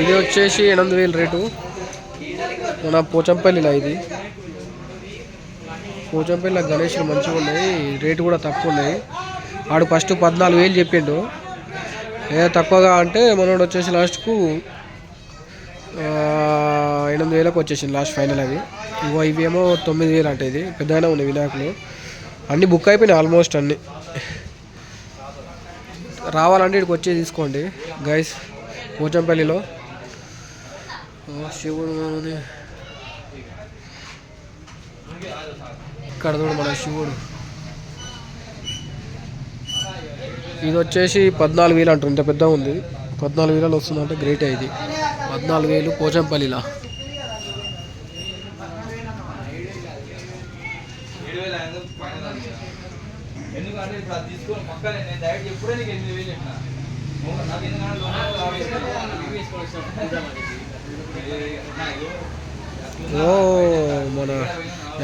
ఇది వచ్చేసి 8,000 రేటు. మన పోచంపల్లిలో ఇది. పోచంపల్లిలో గణేషులు మంచిగా ఉన్నాయి, రేటు కూడా తక్కువ ఉన్నాయి. ఆడు ఫస్ట్ 14,000 చెప్పిండు. తక్కువగా అంటే మనోడు వచ్చేసి లాస్ట్కు 8,000కు వచ్చేసింది లాస్ట్ ఫైనల్. అవి ఇవేమో 9,000 అంటే. ఇది పెద్దగానే ఉన్నాయి వినాయకులు. అన్నీ బుక్ అయిపోయినాయి ఆల్మోస్ట్ అన్నీ. రావాలంటే ఇక్కడికి వచ్చి తీసుకోండి గైస్. పోచంపల్లిలో శివుడు ఇక్కడ చూడు మన శివుడు. ఇది వచ్చేసి 14,000 అంటారు. ఇంత పెద్దగా ఉంది. 14,000 వస్తుందంటే గ్రేట్. ఇది 14,000 పోచంపల్లిలా. ఓ మన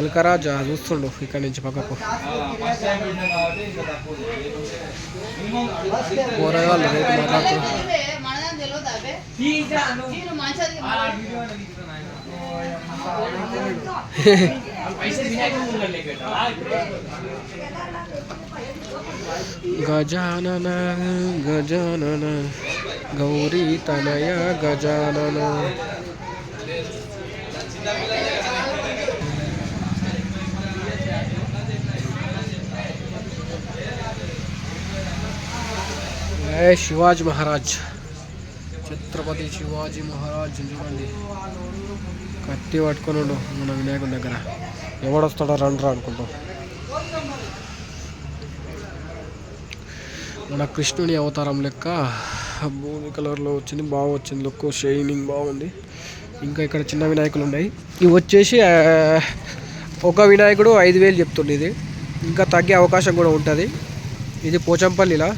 ఎల్కరాజా చూస్తుండు ఇక్కడ నుంచి పక్కకు. కూరగాయలు రేటు మాట్లాడుతున్నారు. గజానన గజానన గౌరీ తనయ గజానన. శివాజీ మహారాజ్, ఛత్రపతి శివాజీ మహారాజ్ చూడండి. కత్తి పట్టుకొని మన వినాయకుడి దగ్గర. ఎవడొస్తాడో రండ్రా అనుకుంటాం. మన కృష్ణుని అవతారం లెక్క భూమి కలర్లో వచ్చింది. బాగా వచ్చింది లుక్, షైనింగ్ బాగుంది. ఇంకా ఇక్కడ చిన్న వినాయకులు ఉన్నాయి. ఇవి వచ్చేసి ఒక వినాయకుడు 5,000 చెప్తుండే. ఇది ఇంకా తగ్గే అవకాశం కూడా ఉంటుంది. ఇది పోచంపల్లిలా.